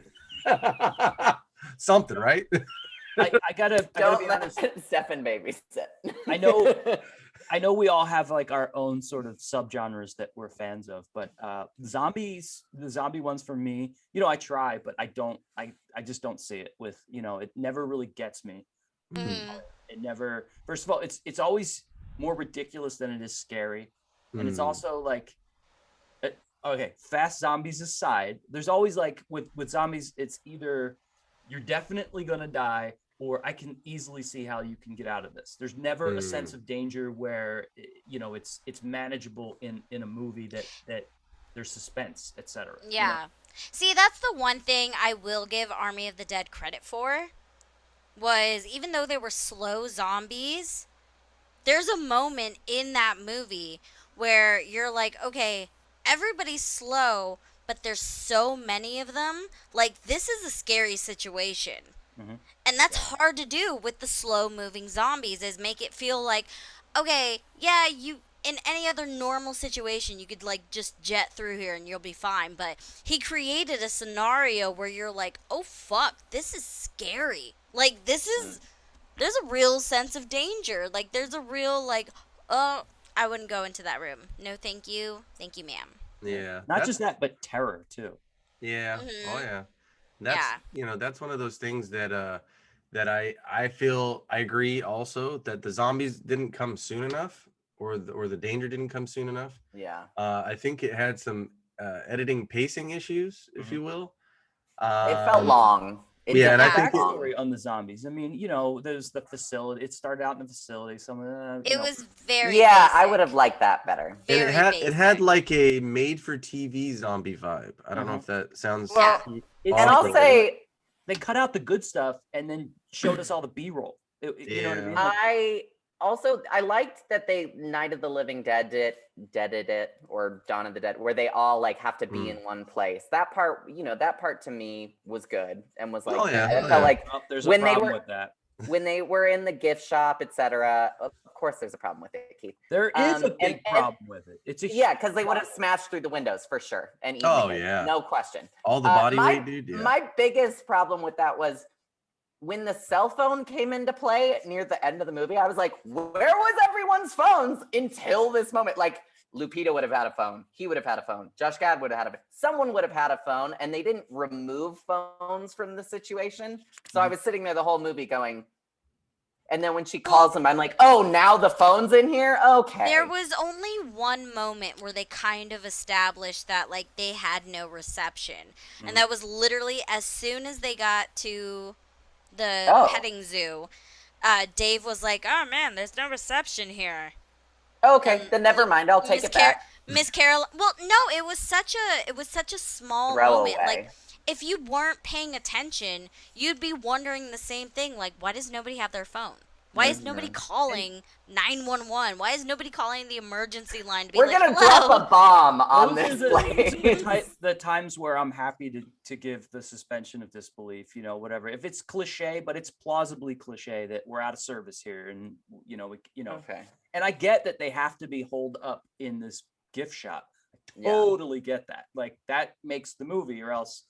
E: Something, right?
B: I gotta
A: Don't
B: be
A: let
B: honest.
A: Stefan babysit.
B: I know we all have like our own sort of subgenres that we're fans of, but the zombie ones for me, I try, but I just don't see it with, it never really gets me.
C: Mhm.
B: It never, first of all, it's always more ridiculous than it is scary. And it's also like, okay, fast zombies aside, there's always like with zombies, it's either you're definitely going to die or I can easily see how you can get out of this. There's never a sense of danger where, it's manageable in a movie that there's suspense, etc.
C: Yeah. See, that's the one thing I will give Army of the Dead credit for, was even though they were slow zombies, there's a moment in that movie where you're like, okay, everybody's slow, but there's so many of them. Like, this is a scary situation.
B: Mm-hmm.
C: And that's hard to do with the slow moving zombies, is make it feel like, okay, yeah, you in any other normal situation you could like just jet through here and you'll be fine, but he created a scenario where you're like, oh fuck, this is scary. Like, there's a real sense of danger. Like, there's a real like, oh, I wouldn't go into that room. No, thank you, ma'am.
E: Yeah.
B: Not just that, but terror too.
E: Yeah.
C: Mhm.
E: Oh yeah. That's that's one of those things that I feel I agree also that the zombies didn't come soon enough, or the danger didn't come soon enough.
A: Yeah.
E: I think it had some editing pacing issues, if you will.
A: It felt long.
E: Yeah, and I think
B: Backstory on the zombies. I mean, there's the facility. It started out in the facility. Some of
C: It was very
A: Yeah, I
C: basic.
A: would have liked that better.
E: and
C: Very
E: it had
C: basic.
E: like a made for TV zombie vibe. I don't know if that sounds
A: Well,
B: It's
A: And I'll
B: like
A: say,
B: they cut out the good stuff and then showed us all the B-roll. You know what I mean? Like,
A: I liked that they Night of the Living Dead deaded it, or Dawn of the Dead, where they all like have to be in one place. That part, that part to me was good and was like,
E: Oh, yeah.
A: I
E: Oh,
A: felt
E: yeah.
A: like
B: there's a
A: when they
B: problem
A: were-
B: with that.
A: when they were in the gift shop, etc. Of course, there's a problem with it, Keith.
B: There is a big
A: and-
B: problem with it. It's a
A: Yeah, because they would have smashed through the windows for sure and eaten
E: Oh,
A: the kids,
E: yeah.
A: no question.
E: all the body
A: my,
E: weight, dude. Yeah.
A: My biggest problem with that was when the cell phone came into play near the end of the movie. I was like, where was everyone's phones until this moment? Like, Lupita would have had a phone. He would have had a phone. Josh Gad would have had someone would have had a phone, and they didn't remove phones from the situation. So I was sitting there the whole movie going, and then when she calls him, I'm like, oh, now the phone's in here? Okay.
C: There was only one moment where they kind of established that like they had no reception. And that was literally as soon as they got to the petting zoo, Dave was like, oh man, there's no reception here.
A: Okay, then never mind. I'll take it back.
C: Miss Carol, well, no, it was such a small moment.
A: Throwaway.
C: Like, if you weren't paying attention, you'd be wondering the same thing. Like, why does nobody have their phone? Why is nobody calling 911? Why is nobody calling the emergency line to be
A: We're
C: like,
A: gonna
C: hello?
A: drop a bomb on
B: Those
A: this
B: are
A: place.
B: the times where I'm happy to give the suspension of disbelief, whatever. If it's cliche, but it's plausibly cliche that we're out of service here, and
A: Okay.
B: and I get that they have to be holed up in this gift shop. I
A: Yeah.
B: totally get that. Like, that makes the movie, or else.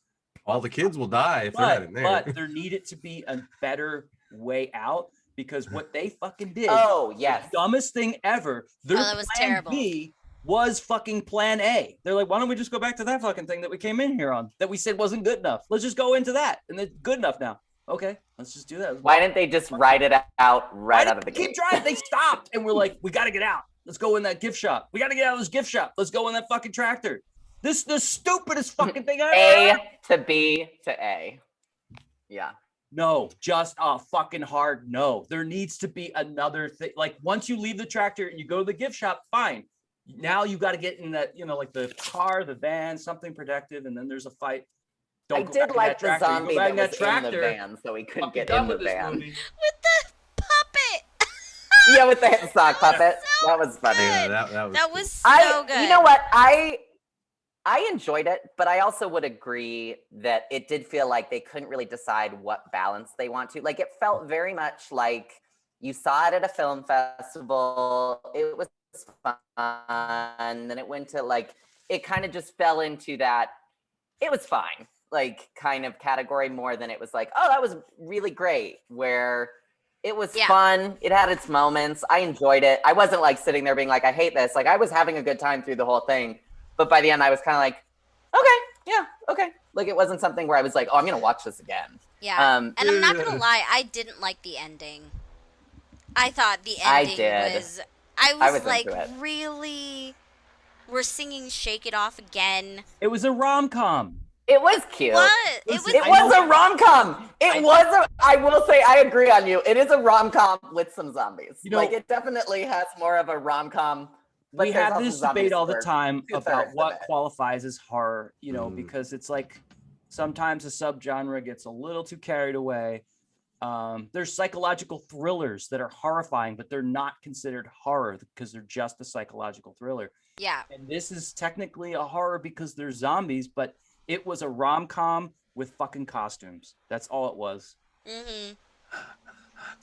E: all the kids will die if they're not in there.
B: But there needed to be a better way out, because what they fucking did,
A: Oh, yes.
B: the dumbest thing ever. Their
C: Oh, that was
B: plan
C: terrible.
B: B was fucking plan A. They're like, why don't we just go back to that fucking thing that we came in here on, that we said wasn't good enough? Let's just go into that, and it's good enough now. Okay, let's just do that.
A: Why didn't they just write it out right out of the
B: keep
A: gate?
B: driving? They stopped, and we're like, we got to get out. Let's go in that gift shop. We got to get out of this gift shop. Let's go in that fucking tractor. This is the stupidest fucking thing I ever
A: A
B: heard.
A: to B to A. Yeah.
B: No, just a fucking hard no. There needs to be another thing. Like, once you leave the tractor and you go to the gift shop, fine. Now you got to get in that, like the car, the van, something protective, and then there's a fight.
A: I did like the zombie that was in the
B: tractor.
A: van, so he couldn't get
B: Done
A: in the
B: with this
A: van.
B: movie.
C: With the puppet.
A: Yeah, with the hip sock puppet.
C: so
A: That was funny.
E: Yeah,
C: good.
E: that was
C: That
E: cool.
C: was so good.
A: You know what? I enjoyed it, but I also would agree that it did feel like they couldn't really decide what balance they want to. Like, it felt very much like you saw it at a film festival. It was fun. Then it went to like, it kind of just fell into that. It was fine, like kind of category more than it was like, oh, that was really great. Where it was fun. It had its moments. I enjoyed it. I wasn't like sitting there being like, I hate this. Like, I was having a good time through the whole thing. But by the end, I was kind of like, okay, yeah, okay. Like, it wasn't something where I was like, oh, I'm going to watch this again.
C: Yeah. And I'm not going to lie, I didn't like the ending. I thought the ending was... I was like, really? We're singing Shake It Off again.
B: It was a rom-com.
A: It was cute.
C: What?
A: It was a rom-com. I will say, I agree on you. It is a rom-com with some zombies. Like, it definitely has more of a rom-com.
B: We have this debate all the time about what qualifies as horror, because it's like sometimes a subgenre gets a little too carried away. There's psychological thrillers that are horrifying, but they're not considered horror because they're just a psychological thriller.
C: Yeah.
B: And this is technically a horror because there's zombies, but it was a rom-com with fucking costumes. That's all it was.
C: Mm-hmm.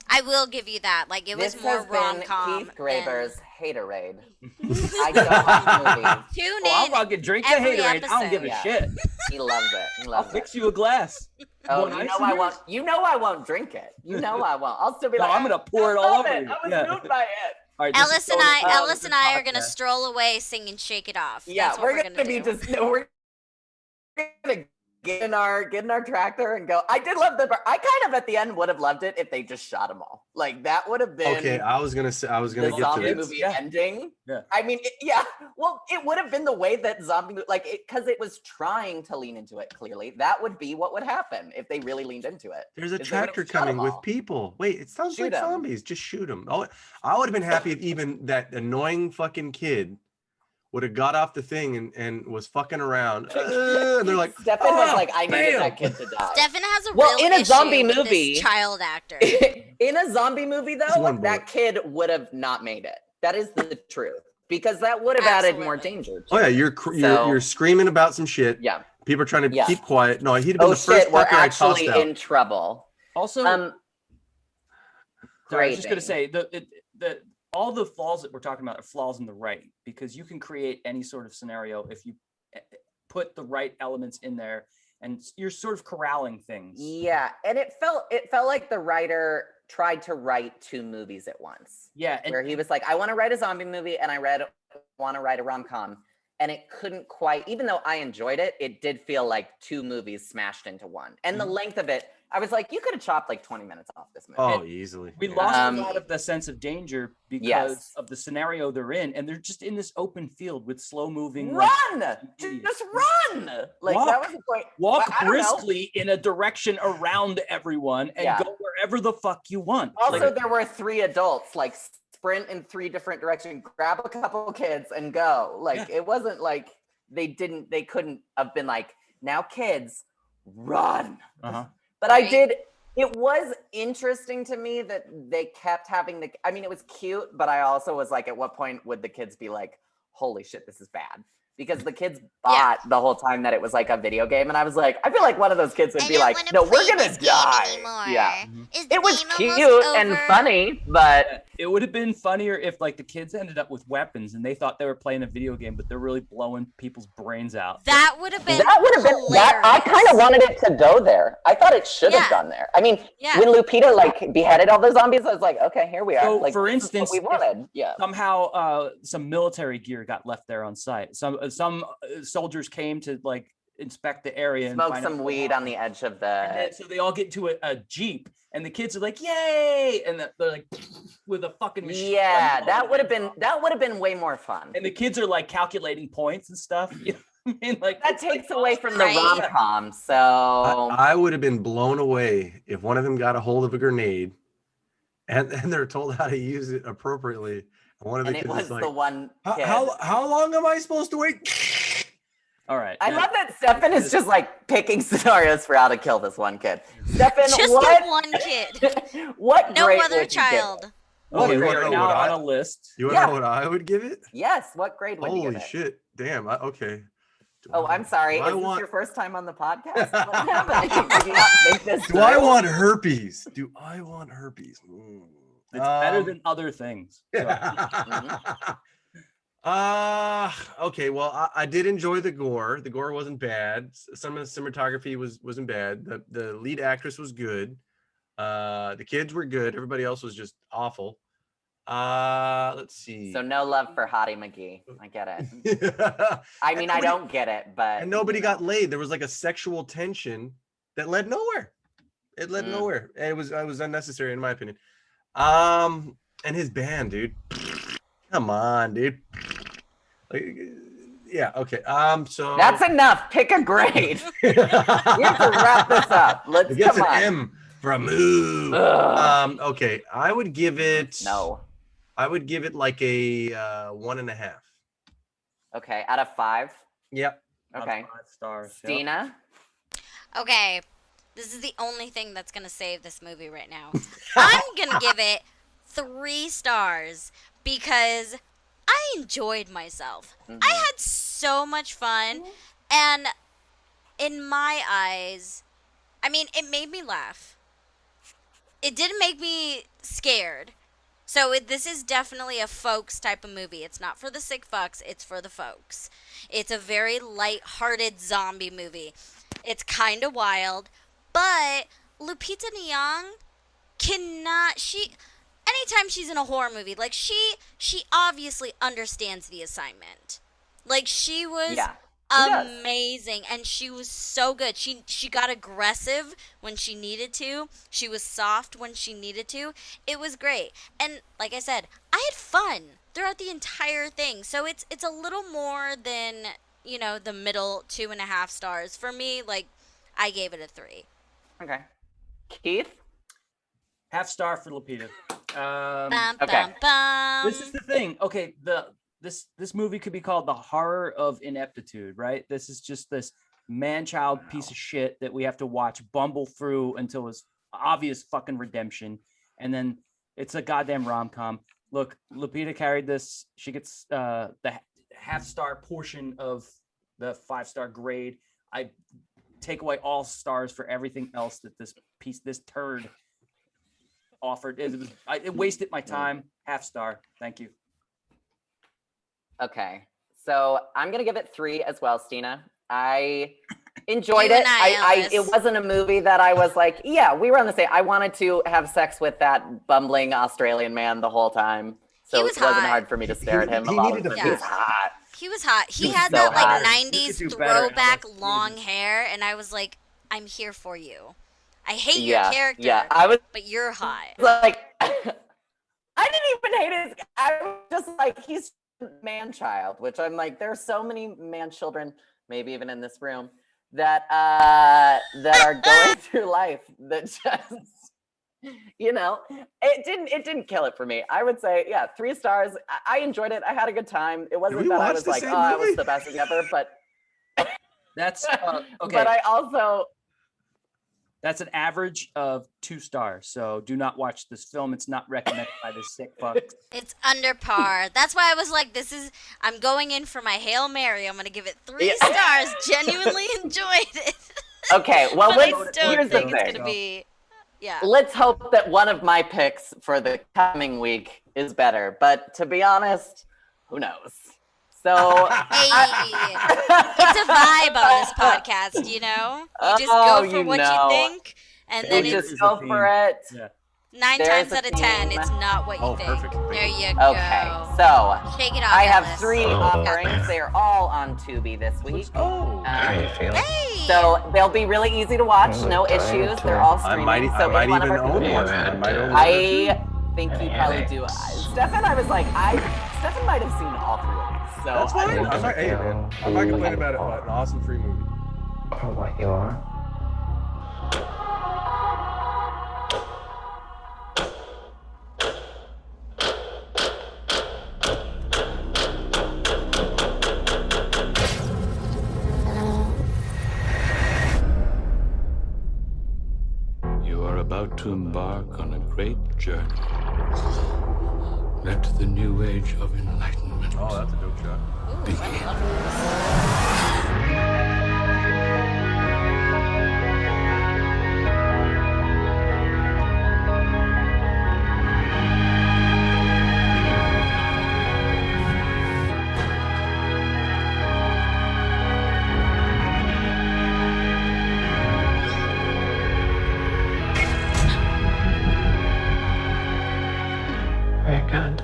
C: I will give you that. Like, it was more rom-com.
A: Keith Graber's Haterade. I don't watch movies.
C: Tune in.
B: I'll fucking drink the Haterade. I don't give a shit.
A: He loves it.
B: I'll fix you a glass.
A: Oh, I won't. You know I won't drink it. You know I won't. I'll still be like,
B: I'm gonna pour it all over you.
A: I was moved by it.
B: All right,
C: Ellis and I are gonna stroll away singing "Shake It Off."
A: Yeah,
C: That's what we're gonna be
A: do. We're gonna get in our tractor and go. I did love I kind of at the end would have loved it if they just shot them all. Like, that would have been
E: okay. I was gonna get to
A: zombie
E: this.
A: movie ending.
B: Yeah.
A: I mean, well, it would have been the way that zombie, because it was trying to lean into it. Clearly, that would be what would happen if they really leaned into it.
E: There's a tractor coming with people. Wait, it sounds like zombies. Just shoot them. Oh, I would have been happy if even that annoying fucking kid would have got off the thing and was fucking around. And they're like,
A: Stefan was like, I needed that kid to die.
C: Stefan has a real
A: in a zombie
C: issue with
A: movie,
C: this child actor.
A: In a zombie movie, though, that kid would have not made it. That is the truth, because that would have added more danger.
E: Oh yeah, you're screaming about some shit.
A: Yeah,
E: people are trying to keep quiet. No, he'd have been the first
A: we're
E: fucker I tossed
A: actually
E: out.
A: in trouble.
B: Also, I was just gonna say all the flaws that we're talking about are flaws in the writing, because you can create any sort of scenario if you put the right elements in there, and you're sort of corralling things.
A: Yeah, and it felt like the writer tried to write two movies at once.
B: Yeah,
A: where he was like, I want to write a zombie movie and I want to write a rom-com, and it couldn't quite. Even though I enjoyed it, it did feel like two movies smashed into one, and the length of it. I was like, you could have chopped like 20 minutes off this movie.
E: Oh, easily.
B: We lost a lot of the sense of danger because of the scenario they're in, and they're just in this open field with slow moving.
A: Run! Just run! Like, that was the point.
B: Walk briskly in a direction around everyone and go wherever the fuck you want.
A: Also, there were 3 adults, like, sprint in 3 different directions, grab a couple kids and go. Like, it wasn't like they couldn't have been like, now kids, run. But it was interesting to me that they kept having it was cute, but I also was like, at what point would the kids be like, holy shit, this is bad? Because the kids bought the whole time that it was like a video game. And I was like, I feel like one of those kids would be like, no, we're going to die. Yeah. It was cute and funny, but
B: it would have been funnier if like the kids ended up with weapons and they thought they were playing a video game, but they're really blowing people's brains out.
C: That would have been
A: I kind of wanted it to go there. I thought it should have gone there. I mean, when Lupita like beheaded all the zombies, I was like, okay, here we are.
B: So,
A: like,
B: for instance,
A: we wanted.
B: Somehow some military gear got left there on site. Some soldiers came to like inspect the area
A: and smoke some weed on the edge of the.
B: So they all get into a Jeep, and the kids are like, "Yay!" And they're like, with a fucking machine.
A: Yeah, that would have been way more fun.
B: And the kids are like calculating points and stuff. You know what I mean, like
A: that takes away from the rom-com. So
E: I would have been blown away if one of them got a hold of a grenade, and they're told how to use it appropriately, One of the
A: and it
E: kids
A: was
E: is like,
A: the one kid.
E: how long am I supposed to wait?
B: All right.
A: I love that Stefan is just like picking scenarios for how to kill this one kid. Stefan,
C: Just
A: what?
C: the one kid.
A: What
C: No
A: grade
C: other
A: would you give it?
C: child.
B: Okay,
E: you
B: we're
E: wanna know
B: now
E: what
B: on a list.
E: You want to
A: Yeah.
E: know what I would give it?
A: Yes. What grade would you
E: Holy
A: give it?
E: shit! Damn. Okay.
A: Oh, I'm sorry.
E: Do
A: Is
E: I
A: this
E: want-
A: your first time on the podcast? What happened? Did you not think this
E: Do I
A: through?
E: want herpes? Do I want herpes?
B: It's better than other things. So,
E: Okay. Well, I did enjoy the gore. The gore wasn't bad. Some of the cinematography wasn't bad. The lead actress was good. The kids were good. Everybody else was just awful. Let's see.
A: So no love for Hottie McGee. I get it. I mean, I don't get it, but
E: And nobody got laid. There was like a sexual tension that led nowhere. It led nowhere. And it was unnecessary in my opinion. And his band, dude. Come on, dude. Like, yeah, okay. So
A: That's enough. Pick a grade. We have to wrap this up. Let's
E: it gets
A: come
E: an
A: on.
E: M for a moo.
A: Ugh.
E: Okay. I would give it
A: No.
E: I would give it like a 1.5.
A: Okay, out of 5.
E: Yep.
A: Okay.
B: 5 stars. Yep.
A: Stina.
C: Okay, this is the only thing that's gonna save this movie right now. I'm gonna give it 3 stars because I enjoyed myself. I had so much fun, and in my eyes, I mean, it made me laugh. It didn't make me scared. So this is definitely a folks type of movie. It's not for the sick fucks, it's for the folks. It's a very light-hearted zombie movie. It's kind of wild, but Lupita Nyong'o anytime she's in a horror movie, like she obviously understands the assignment. Like she was amazing, and she was so good. She got aggressive when she needed to. She was soft when she needed to. It was great. And like I said, I had fun throughout the entire thing. So it's a little more than, you know, the middle 2.5 stars. For me, like I gave it a 3.
A: Okay. Keith?
B: Half star for Lupita.
C: Bum,
A: Okay.
C: bum, bum.
B: This is the thing. Okay, this movie could be called The Horror of Ineptitude, right? This is just this man-child piece of shit that we have to watch bumble through until his obvious fucking redemption, and then it's a goddamn rom-com. Look, Lupita carried this. She gets the half-star portion of the 5-star grade. I take away all stars for everything else that this turd offered. It wasted my time. Half star. Thank you.
A: Okay. So I'm gonna give it 3 as well, Stina. I enjoyed
C: You
A: it.
C: and I,
A: It
C: Ellis.
A: wasn't a movie that I was like, yeah, we were on the same. I wanted to have sex with that bumbling Australian man the whole time. So
C: He was
A: it wasn't
C: hot.
A: hard for me to stare at him.
E: He
A: a lot
E: needed
A: of
E: the
A: the He was
C: fix.
A: hot.
C: He was hot. He
A: was
C: had
A: so
C: that like
A: hot.
C: 90s
B: You could do better,
C: throwback
B: Ellis.
C: long
B: Jesus.
C: hair, and I was like, I'm here for you. I hate your
A: Yeah,
C: character,
A: yeah. I was
C: but you're hot.
A: like, I didn't even hate his. I was just like, he's man-child, which I'm like, there are so many man-children, maybe even in this room, that are going through life that just, you know, it didn't kill it for me. I would say, yeah, 3 stars. I enjoyed it. I had a good time. It wasn't
E: we
A: that I
E: watch
A: was
E: the
A: like,
E: same
A: oh, it
E: movie?
A: was the best thing ever, but
B: That's okay.
A: but I also.
B: That's an average of 2 stars. So do not watch this film. It's not recommended by the sick fucks.
C: It's under par. That's why I was like, I'm going in for my Hail Mary. I'm going to give it 3 stars. Genuinely enjoyed it.
A: Okay, well,
C: But I
A: here's
C: still
A: the
C: think it's
A: thing.
C: going to be, yeah.
A: Let's hope that one of my picks for the coming week is better. But to be honest, who knows? So
C: Hey, it's a vibe on this podcast, you know? You just
A: Oh,
C: go for
A: you
C: what
A: know.
C: you think, and
A: you
C: then
B: There
C: it's
A: just
B: is
A: go
B: a theme.
A: for it.
B: Yeah.
C: 9
A: there's
C: times
A: a
C: out of 10,
A: theme.
C: it's not what you
E: Oh,
C: think.
E: perfect.
C: There you go.
A: Okay, so
C: Shake it off,
A: I have
C: Ellis.
A: 3 offerings. They're all on Tubi this week.
E: Oh.
F: How you feeling?
C: Hey!
A: So they'll be really easy to watch, no issues. They're all
E: I
A: streaming.
E: might
A: so
E: even
A: if one of our
E: own
A: people-
E: one.
F: Yeah,
E: I might own one.
A: I think you
F: Yeah,
A: probably
F: they-
A: do. Stefan, I was like, Stefan might have seen all 3 of these. So
E: That's fine.
A: I don't
E: I'm not, hey,
F: know
E: man.
F: who
E: I'm not complaining
F: you
E: about it.
F: are.
E: An awesome free movie.
F: For what you are.
G: great journey. Let the new age of enlightenment.
E: Oh, that's a dope shot.
C: Ooh, I love this.
F: Very good.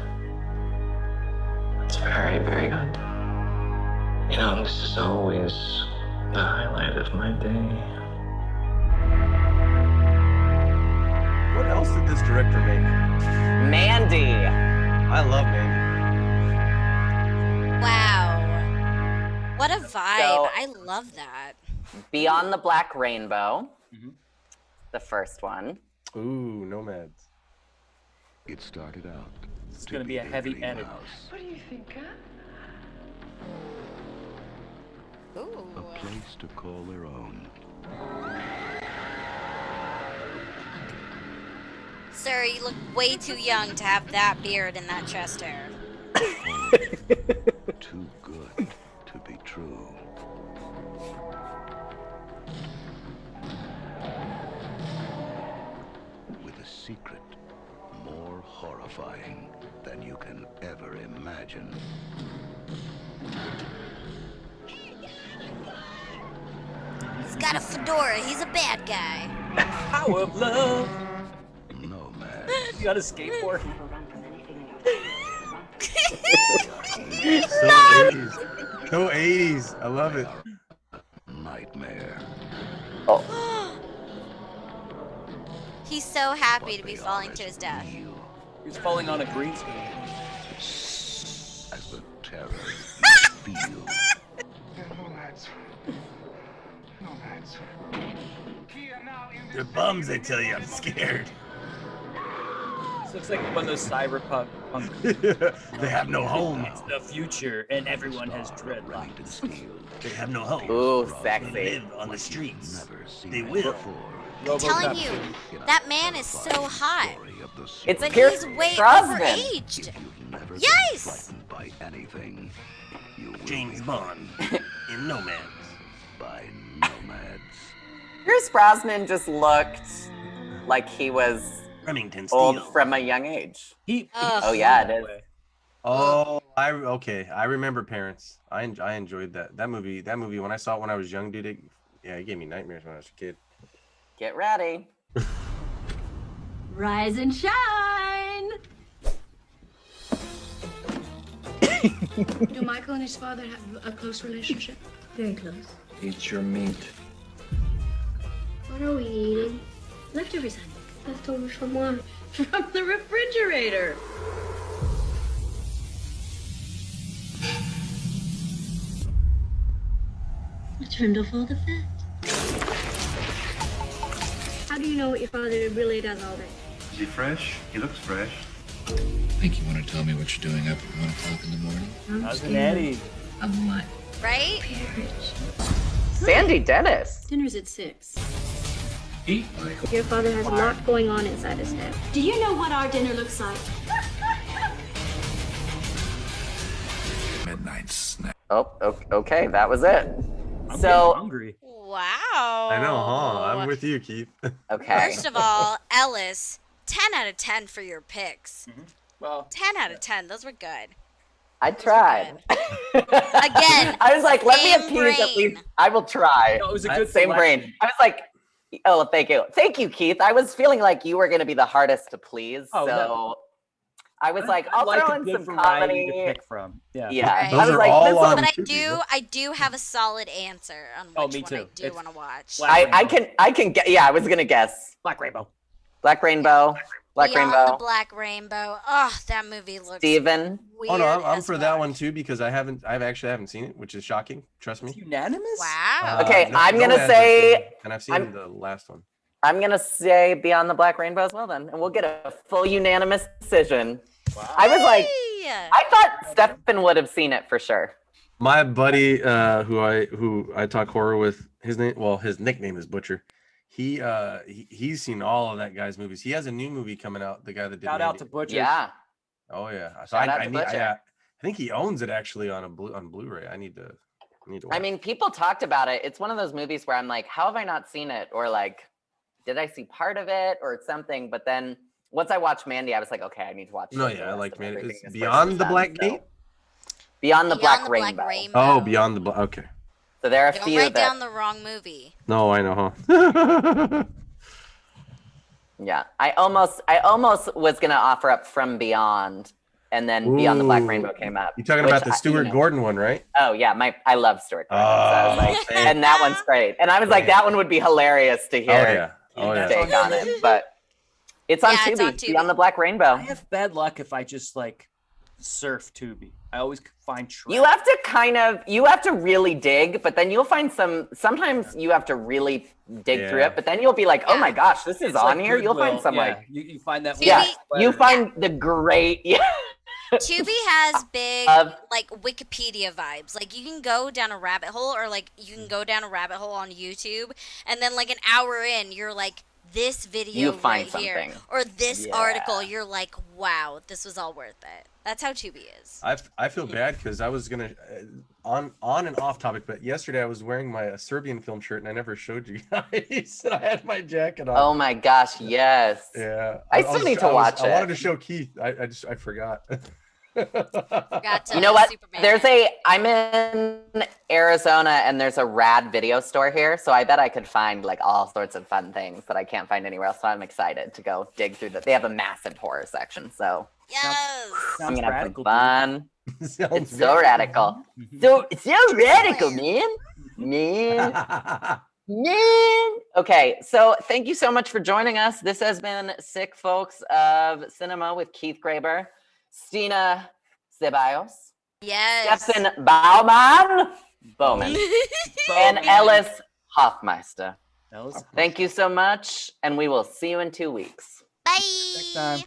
F: It's very, very good. You know, this is always the highlight of my day.
E: What else did this director make?
A: Mandy.
E: I love Mandy.
C: Wow. What a vibe.
A: So-
C: I love that.
A: Beyond the Black Rainbow.
B: Mhm.
A: The first one.
E: Ooh, Nomads.
G: It started out.
B: It's gonna be a heavy edit.
H: What do you think, huh?
C: Ooh.
G: A place to call their own.
C: Sir, you look way too young to have that beard and that chest hair.
G: Too good to be true. With a secret more horrifying than you can ever imagine.
C: He's got a fedora. He's a bad guy.
B: Power of love.
G: Nomad.
B: You got a skateboard.
E: So 80s. So 80s. I love it.
G: Nightmare.
C: He's so happy to be falling to his death.
B: He's falling on a green screen.
G: As the terror you feel.
H: Nomads. Nomads.
E: They're bums, I tell you. I'm scared.
B: This looks like one of those cyberpunk.
E: They have no home.
B: It's the future, and everyone has
G: Remington
B: dreadlocks.
G: Steele.
E: They have no home.
A: Ooh,
E: They
A: sexy.
E: live on the streets.
G: Never seen
E: They
G: it
E: will.
G: before.
C: I'm telling you, that man is so hot.
A: It's
C: But
A: Pierce
C: he's way
A: Brosnan.
C: overaged.
G: You've never
C: Yes!
G: been frightened by anything. You will
E: James
G: be
E: Bond in Nomads.
G: by nomads.
A: Pierce Brosnan just looked like he was
E: Remington
A: old
E: Steele.
A: from a young age.
C: Ugh.
A: Oh yeah, it is.
E: Oh, okay. I remember Parents. I enjoyed that movie. That movie when I saw it when I was young, dude. It gave me nightmares when I was a kid.
A: Get ready.
I: Rise and shine!
H: Do Michael and his father have a close relationship?
I: Very close.
F: Eat your meat.
I: What are we eating? Leftovers, honey. Leftovers from what? From the refrigerator. I trimmed off all the fat. How do you know what your father really does all day?
F: Is he fresh? He looks fresh.
J: Think you want to tell me what you're doing up at 1 o'clock in the morning?
I: I'm
B: How's an
I: scared
B: Eddie?
I: of what?
C: Right?
A: Sandy Dennis.
I: Dinner's at 6.
J: Eat, Michael.
I: Your father has a lot going on inside his head. Do you know what our dinner looks like?
J: Midnight snack.
A: Oh, okay, that was it.
B: I'm
A: So,
B: getting hungry.
C: Wow.
E: I know, huh? I'm with you, Keith.
A: okay.
C: First of all, Ellis, 10 out of 10 for your picks.
B: Well,
C: 10 out of 10. Those were good.
A: I tried.
C: Again,
A: I was like, let me
C: same
A: appease at
C: brain.
A: least. I will try.
B: no, it was a good
A: Same
B: selection.
A: brain. I was like, oh, thank you. Thank you, Keith. I was feeling like you were going to be the hardest to please.
B: Oh,
A: so
B: no.
A: I was like,
B: I
A: I'll
B: like
A: throw
B: a
A: in
B: good
A: some
B: variety to
A: comedy.
B: pick from. Yeah.
A: Yeah.
C: Right.
A: I
E: Those
A: was
E: are
A: like,
E: all
A: this
E: on-
A: one,
C: But
E: Tuesday,
C: I do have a solid answer on which
B: Oh, me
C: one
B: too.
C: I do
B: It's
C: want to watch.
B: Black
A: I can get, yeah, I was going to guess.
B: Black Rainbow.
A: Black Rainbow. Black
C: Beyond
A: Rainbow.
C: the Black Rainbow. Oh, that movie looks
A: Steven.
C: weird.
E: Oh no, I'm
C: as
E: for that
C: fuck.
E: one too because I actually haven't seen it, which is shocking. Trust
B: It's
E: me.
B: unanimous?
C: Wow.
A: Okay,
E: No-
A: I'm gonna
E: Nomads I've
A: say-
E: seen, and I've seen
A: I'm-
E: the last one.
A: I'm going to say Beyond the Black Rainbow as well then. And we'll get a full unanimous decision. I was like,
C: Hey!
A: I thought Stefan would have seen it for sure.
E: My buddy, who I talk horror with, his nickname is Butcher. he's seen all of that guy's movies. He has a new movie coming out. The guy that did
B: Shout out
E: Mandy.
B: to Butcher.
A: Yeah.
E: Oh yeah. So
A: Shout out
E: I
A: to
E: need.
A: Butcher.
E: I think he owns it actually on Blu-ray. I need to. Watch
A: I mean, people talked about it. It's one of those movies where I'm like, how have I not seen it? Or like, did I see part of it or something? But then once I watched Mandy, I was like, okay, I need to watch.
E: No,
A: the
E: yeah, I
A: rest
E: like
A: of
E: Mandy.
A: everything
E: It's
A: this
E: Beyond
A: person's
E: the
A: done,
E: Black
A: so.
E: Gate.
A: Beyond the Black Rainbow.
E: Oh, Beyond the Black. Okay.
A: So there are a
C: Don't
A: few
C: write
A: that.
C: down the wrong movie.
E: No, I know, huh?
A: Yeah, I almost was gonna offer up From Beyond, and then Beyond the Black
E: Ooh.
A: Rainbow came up.
E: You're talking
A: which
E: about the Stuart
A: you know.
E: Gordon one, right?
A: Oh yeah, I love Stuart Gordon. So I was like,
E: same.
A: and that one's great. And I was like, that one would be hilarious to hear.
E: Oh yeah.
A: Take on it, but it's on
C: Yeah, it's
A: Tubi.
C: on Tubi.
A: Beyond the Black Rainbow.
B: I have bad luck if I just like surf Tubi. I always find trash.
A: You have to really dig, but then you'll find sometimes you have to really dig through it, but then you'll be like, oh my gosh, this is
B: It's
A: on
B: like
A: here. You'll find
B: Goodwill.
A: some
B: Yeah,
A: like,
B: you find that.
A: yeah,
C: Tubi-
A: you find the great,
C: Tubi has big like Wikipedia vibes. Like you can go down a rabbit hole, or like you can go down a rabbit hole on YouTube, and then like an hour in, you're like, this video
A: You find
C: right here,
A: something.
C: or this
A: Yeah.
C: article, you're like, wow, this was all worth it. That's how Tubi is.
E: I feel bad because I was gonna on and off topic, but yesterday I was wearing my Serbian film shirt and I never showed you guys. I had my jacket on.
A: oh my gosh, yes.
E: Yeah,
A: I still need to watch
E: I
A: it.
E: wanted to show Keith. I forgot.
C: Forgot to
A: You know what?
C: Superman.
A: I'm in Arizona and there's a rad video store here, so I bet I could find like all sorts of fun things that I can't find anywhere else. So I'm excited to go dig through They have a massive horror section, so
C: Yes.
A: I'm gonna have some
B: radical,
A: fun.
E: Sounds
A: It's so radical. So radical, man. Man. Okay, so thank you so much for joining us. This has been Sick Folks of Cinema with Keith Graber, Stina Ceballos,
C: Yes.
A: Stefan Bowman, and Ellis Hoffmeister. Thank you so much, and we will see you in 2 weeks.
C: Bye.
B: Next time.